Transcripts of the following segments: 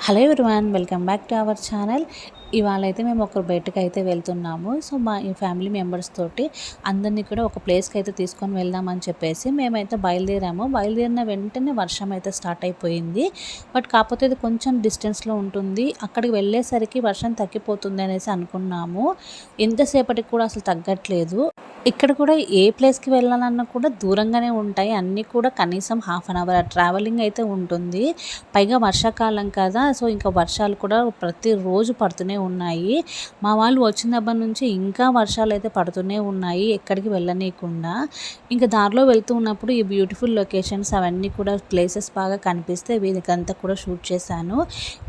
Hello everyone, welcome back to our channel. ఇవాళ అయితే మేము ఒక బయటకు అయితే వెళ్తున్నాము. సో మా ఈ ఫ్యామిలీ మెంబర్స్ తోటి అందరినీ కూడా ఒక ప్లేస్కి అయితే తీసుకొని వెళ్దామని చెప్పేసి మేమైతే బయలుదేరాము. బయలుదేరిన వెంటనే వర్షం అయితే స్టార్ట్ అయిపోయింది. బట్ కాకపోతే ఇది కొంచెం డిస్టెన్స్లో ఉంటుంది. అక్కడికి వెళ్ళేసరికి వర్షం తగ్గిపోతుంది అనేసి అనుకున్నాము. ఎంతసేపటికి కూడా అసలు తగ్గట్లేదు. ఇక్కడ కూడా ఏ ప్లేస్కి వెళ్ళాలన్నా కూడా దూరంగానే ఉంటాయి. అన్నీ కూడా కనీసం హాఫ్ అన్ అవర్ ట్రావెలింగ్ అయితే ఉంటుంది. పైగా వర్షాకాలం కదా, సో ఇంకా వర్షాలు కూడా ప్రతిరోజు పడుతూనే ఉన్నాయి. మా వాళ్ళు వచ్చినప్పటి నుంచి ఇంకా వర్షాలు అయితే పడుతూనే ఉన్నాయి, ఎక్కడికి వెళ్ళనీయకుండా. ఇంకా దారిలో వెళ్తూ ఉన్నప్పుడు ఈ బ్యూటిఫుల్ లొకేషన్స్ అవన్నీ కూడా ప్లేసెస్ బాగా కనిపిస్తే వీరికంతా కూడా షూట్ చేశాను.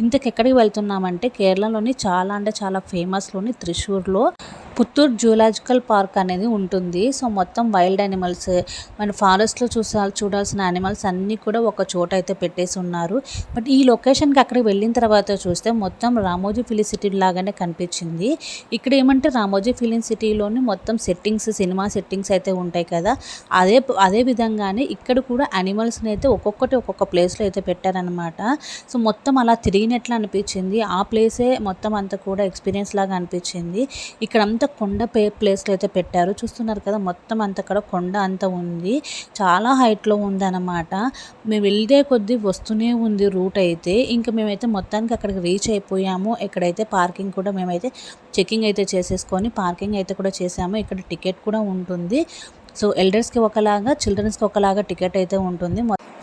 ఇంతకెక్కడికి వెళ్తున్నామంటే కేరళలోని చాలా అంటే చాలా ఫేమస్లోని త్రిశూర్లో పుత్తూర్ జూలాజికల్ పార్క్ అనేది ఉంటుంది. సో మొత్తం వైల్డ్ యానిమల్స్, మన ఫారెస్ట్లో చూడాల్సిన యానిమల్స్ అన్నీ కూడా ఒక చోట అయితే పెట్టేసి ఉన్నారు. బట్ ఈ లొకేషన్కి అక్కడికి వెళ్ళిన తర్వాత చూస్తే మొత్తం రామోజీ ఫిలిం సిటీ లాగానే కనిపించింది. ఇక్కడ ఏమంటే రామోజీ ఫిలిం సిటీలోని మొత్తం సెట్టింగ్స్, సినిమా సెట్టింగ్స్ అయితే ఉంటాయి కదా, అదే విధంగానే ఇక్కడ కూడా యానిమల్స్ని అయితే ఒక్కొక్కటి ఒక్కొక్క ప్లేస్లో అయితే పెట్టారనమాట. సో మొత్తం అలా తిరిగినట్లు అనిపించింది. ఆ ప్లేసే మొత్తం అంతా కూడా ఎక్స్పీరియన్స్ లాగా అనిపించింది. ఇక్కడ అంతా కొండ ప్లేస్లో అయితే పెట్టారు. చూస్తున్నారు కదా, మొత్తం అంతా కూడా కొండ అంతా ఉంది. చాలా హైట్లో ఉందన్నమాట. మేము వెళ్తే కొద్దీ వస్తూనే ఉంది రూట్ అయితే. ఇంకా మేమైతే మొత్తానికి అక్కడికి రీచ్ అయిపోయాము. ఎక్కడైతే పార్కింగ్ కూడా మేమైతే చెకింగ్ అయితే చేసేసుకొని పార్కింగ్ అయితే కూడా చేసాము. ఇక్కడ టికెట్ కూడా ఉంటుంది. సో ఎల్డర్స్కి ఒకలాగా, చిల్డ్రన్స్కి ఒకలాగా టికెట్ అయితే ఉంటుంది.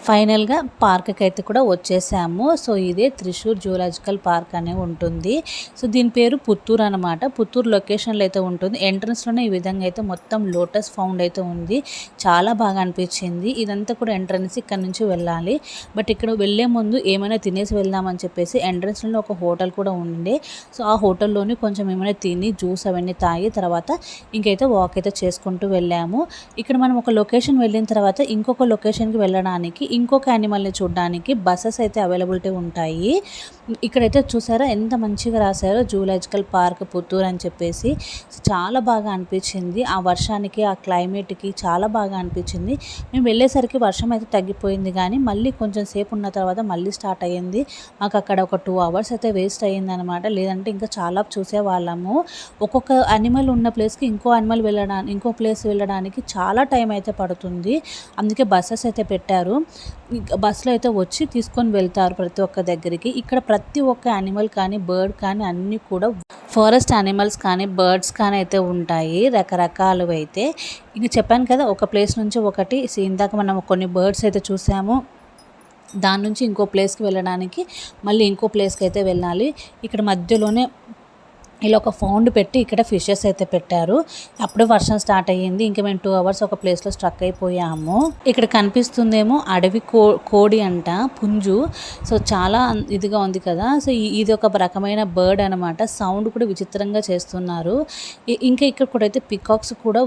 ఫైనల్గా పార్క్కి అయితే కూడా వచ్చేసాము. సో ఇదే త్రిశూర్ జూలాజికల్ పార్క్ అనే ఉంటుంది. సో దీని పేరు పుత్తూరు అనమాట. పుత్తూరు లొకేషన్లో అయితే ఉంటుంది. ఎంట్రన్స్లోనే ఈ విధంగా అయితే మొత్తం లోటస్ ఫౌండ్ అయితే ఉంది. చాలా బాగా అనిపించింది. ఇదంతా కూడా ఎంట్రన్స్, ఇక్కడ నుంచి వెళ్ళాలి. బట్ ఇక్కడ వెళ్ళే ముందు ఏమైనా తినేసి వెళ్దామని చెప్పేసి ఎంట్రన్స్లోనే ఒక హోటల్ కూడా ఉండే. సో ఆ హోటల్లోని కొంచెం ఏమైనా తిని జ్యూస్ అవన్నీ తాగి తర్వాత ఇంకైతే వాక్ అయితే చేసుకుంటూ వెళ్ళాము. ఇక్కడ మనం ఒక లొకేషన్ వెళ్ళిన తర్వాత ఇంకొక లొకేషన్కి వెళ్ళడానికి, ఇంకొక యానిమల్ని చూడడానికి బస్సెస్ అయితే అవైలబిలిటీ ఉంటాయి. ఇక్కడైతే చూసారా ఎంత మంచిగా రాశారో, జూలాజికల్ పార్క్ పుత్తూరు అని చెప్పేసి. చాలా బాగా అనిపించింది. ఆ వర్షానికి, ఆ క్లైమేట్కి చాలా బాగా అనిపించింది. మేము వెళ్ళేసరికి వర్షం అయితే తగ్గిపోయింది, కానీ మళ్ళీ కొంచెం సేపు ఉన్న తర్వాత మళ్ళీ స్టార్ట్ అయ్యింది. మాకు అక్కడ ఒక 2 hours అయితే వేస్ట్ అయ్యింది అనమాట. లేదంటే ఇంకా చాలా చూసేవాళ్ళము. ఒక్కొక్క యానిమల్ ఉన్న ప్లేస్కి ఇంకో ప్లేస్ వెళ్ళడానికి చాలా టైం అయితే పడుతుంది. అందుకే బస్సెస్ అయితే పెట్టారు. బస్సులో అయితే వచ్చి తీసుకొని వెళ్తారు ప్రతి ఒక్క దగ్గరికి. ఇక్కడ ప్రతి ఒక్క యానిమల్ కానీ, బర్డ్ కానీ అన్నీ కూడా ఫారెస్ట్ యానిమల్స్ కానీ, బర్డ్స్ కానీ అయితే ఉంటాయి, రకరకాలు అయితే. ఇంక చెప్పాను కదా, ఒక ప్లేస్ నుంచి ఒకటి. ఇందాక మనం కొన్ని బర్డ్స్ అయితే చూసాము. దాని నుంచి ఇంకో ప్లేస్కి వెళ్ళడానికి మళ్ళీ ఇంకో ప్లేస్కి అయితే వెళ్ళాలి. ఇక్కడ మధ్యలోనే ఇలా ఒక ఫౌండ్ పెట్టి ఇక్కడ ఫిషెస్ అయితే పెట్టారు. అప్పుడే వర్షం స్టార్ట్ అయ్యింది. ఇంకా మేము 2 hours ఒక ప్లేస్లో స్ట్రక్ అయిపోయాము. ఇక్కడ కనిపిస్తుందేమో అడవి కోడి అంట, పుంజు. సో చాలా ఇదిగా ఉంది కదా. సో ఇది ఒక రకమైన బర్డ్ అనమాట. సౌండ్ కూడా విచిత్రంగా చేస్తున్నారు. ఇంకా ఇక్కడ కూడా అయితే పికాక్స్ కూడా,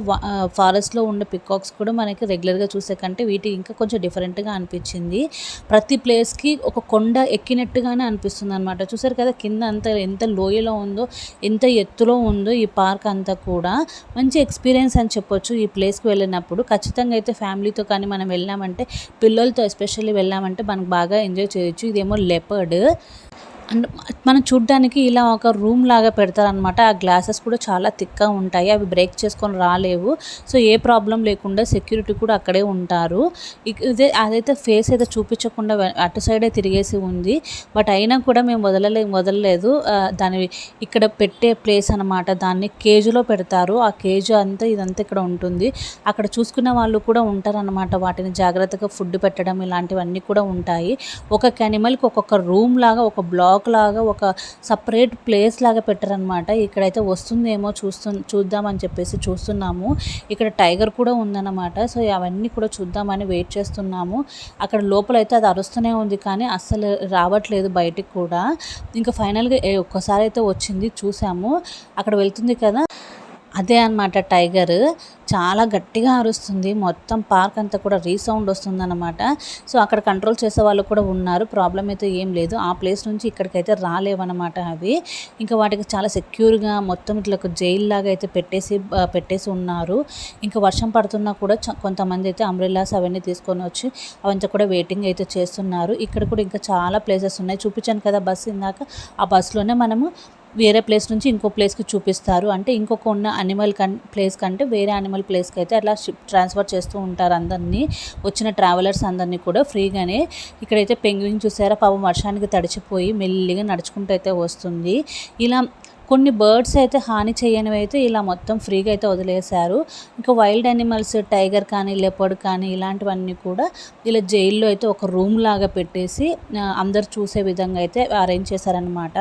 ఫారెస్ట్లో ఉండే పికాక్స్ కూడా మనకి రెగ్యులర్గా చూసే కంటే వీటి ఇంకా కొంచెం డిఫరెంట్గా అనిపించింది. ప్రతి ప్లేస్కి ఒక కొండ ఎక్కినట్టుగానే అనిపిస్తుంది అనమాట. చూసారు కదా, కింద అంతా ఎంత లోయలో ఉందో, ఎంత ఎత్తులో ఉందో ఈ పార్క్ అంతా కూడా. మంచి ఎక్స్పీరియన్స్ అని చెప్పొచ్చు. ఈ ప్లేస్కి వెళ్ళినప్పుడు ఖచ్చితంగా అయితే ఫ్యామిలీతో కానీ మనం వెళ్ళామంటే, పిల్లలతో ఎస్పెషల్లీ వెళ్ళామంటే మనకు బాగా ఎంజాయ్ చేయొచ్చు. ఇదేమో లెపర్డ్. అండ్ మనం చూడ్డానికి ఇలా ఒక రూమ్ లాగా పెడతారనమాట. ఆ గ్లాసెస్ కూడా చాలా థిక్గా ఉంటాయి. అవి బ్రేక్ చేసుకొని రాలేవు. సో ఏ ప్రాబ్లం లేకుండా సెక్యూరిటీ కూడా అక్కడే ఉంటారు. అదైతే ఫేస్ అయితే చూపించకుండా అటు సైడే తిరిగేసి ఉంది. బట్ అయినా కూడా మేము వదలలేదు. దాని ఇక్కడ పెట్టే ప్లేస్ అనమాట. దాన్ని కేజీలో పెడతారు. ఆ కేజీ అంతా ఇదంతా ఇక్కడ ఉంటుంది. అక్కడ చూసుకునే వాళ్ళు కూడా ఉంటారనమాట. వాటిని జాగ్రత్తగా ఫుడ్ పెట్టడం ఇలాంటివన్నీ కూడా ఉంటాయి. ఒక్కొక్క యానిమల్కి ఒక్కొక్క రూమ్ లాగా, ఒక బ్లాక్ లాగా, ఒక సపరేట్ ప్లేస్ లాగా పెట్టారనమాట. ఇక్కడైతే వస్తుందేమో చూద్దామని చెప్పేసి చూస్తున్నాము. ఇక్కడ టైగర్ కూడా ఉందన్నమాట. సో అవన్నీ కూడా చూద్దామని వెయిట్ చేస్తున్నాము. అక్కడ లోపలైతే అది అరుస్తూనే ఉంది, కానీ అస్సలు రావట్లేదు బయటికి కూడా. ఇంకా ఫైనల్గా ఒక్కసారి అయితే వచ్చింది, చూసాము. అక్కడ వెళ్తుంది కదా, అదే అనమాట టైగర్. చాలా గట్టిగా అరుస్తుంది. మొత్తం పార్క్ అంతా కూడా రీసౌండ్ వస్తుందన్నమాట. సో, అక్కడ కంట్రోల్ చేసే వాళ్ళు కూడా ఉన్నారు. ప్రాబ్లమ్ అయితే ఏం లేదు. ఆ ప్లేస్ నుంచి ఇక్కడికైతే రాలేవన్నమాట అవి. ఇంకా వాటికి చాలా సెక్యూర్‌గా మొత్తం ఇట్లా ఒక జైల్‌లాగా అయితే పెట్టేసి ఉన్నారు. ఇంకా వర్షం పడుతున్నా కూడా కొంతమంది అయితే అంబ్రెల్లాస్ అవన్నీ తీసుకొని వచ్చి అవంతా కూడా వెయిటింగ్ అయితే చేస్తున్నారు. ఇక్కడ కూడా ఇంకా చాలా ప్లేసెస్ ఉన్నాయి. చూపించాను కదా బస్సు ఇందాక. ఆ బస్సులోనే మనము వేరే ప్లేస్ నుంచి ఇంకో ప్లేస్‌కి చూపిస్తారు. అంటే ఇంకొక ఉన్న ప్లేస్ కంటే వేరే యానిమల్ ప్లేస్‌కి అయితే అట్లా ట్రాన్స్‌ఫర్ చేస్తూ ఉంటారు అందరినీ. వచ్చిన ట్రావెలర్స్ అందరినీ కూడా ఫ్రీగానే. ఇక్కడైతే పెంగ్విన్ చూసారా పాపం వర్షానికి తడిచిపోయి మెల్లిగా నడుచుకుంటూ అయితే వస్తుంది. ఇలా కొన్ని బర్డ్స్ అయితే హాని చేయనివి అయితే ఇలా మొత్తం ఫ్రీగా అయితే వదిలేశారు. ఇంకా వైల్డ్ యానిమల్స్ టైగర్ కానీ, లెపర్డ్ కానీ ఇలాంటివన్నీ కూడా ఇలా జైల్లో అయితే ఒక రూమ్ లాగా పెట్టేసి అందరూ చూసే విధంగా అయితే అరేంజ్ చేశారనమాట.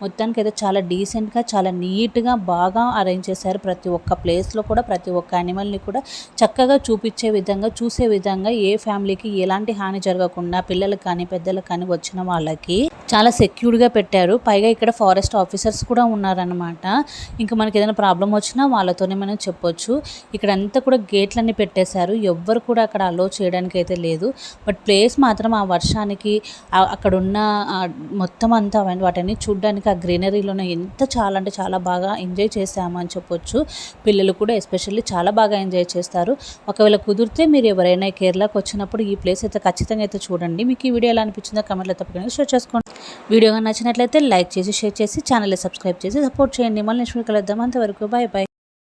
మొత్తానికి అయితే చాలా డీసెంట్‌గా, చాలా నీట్‌గా బాగా అరేంజ్ చేశారు. ప్రతి ఒక్క ప్లేస్‌లో కూడా ప్రతి ఒక్క యానిమల్‌ని కూడా చక్కగా చూపించే విధంగా, చూసే విధంగా ఏ ఫ్యామిలీకి ఎలాంటి హాని జరగకుండా పిల్లలకు కానీ, పెద్దలకు కానీ వచ్చిన వాళ్ళకి చాలా సెక్యూర్డ్‌గా పెట్టారు. పైగా ఇక్కడ ఫారెస్ట్ ఆఫీసర్స్ కూడా ఉన్నారనమాట. ఇంకా మనకి ఏదైనా ప్రాబ్లం వచ్చినా వాళ్ళతోనే మనం చెప్పొచ్చు. ఇక్కడంతా కూడా గేట్లన్నీ పెట్టేశారు. ఎవ్వరు కూడా అక్కడ అలో చేయడానికి అయితే లేదు. బట్ ప్లేస్ మాత్రం ఆ వర్షానికి అక్కడున్న మొత్తం అంతా వాటిని చూడడానికి ఆ గ్రీనరీలోనే చాలా అంటే చాలా బాగా ఎంజాయ్ చేసాము అని చెప్పొచ్చు. పిల్లలు కూడా ఎస్పెషల్లీ చాలా బాగా ఎంజాయ్ చేస్తారు. ఒకవేళ కుదిరితే మీరు ఎవరైనా కేరళకు వచ్చినప్పుడు ఈ ప్లేస్ అయితే ఖచ్చితంగా అయితే చూడండి. మీకు ఈ వీడియో ఎలా అనిపించిందో కమెంట్లో తప్పకుండా షేర్ చేసుకోండి. వీడియో నచ్చినట్లయితే లైక్ చేసి, షేర్ చేసి, ఛానల్ని సబ్స్క్రైబ్ చేసి సపోర్ట్ చేయండి. మళ్ళీ నెక్స్ట్ వీడియో కలుద్దాం. అంతవరకు బాయ్ బాయ్.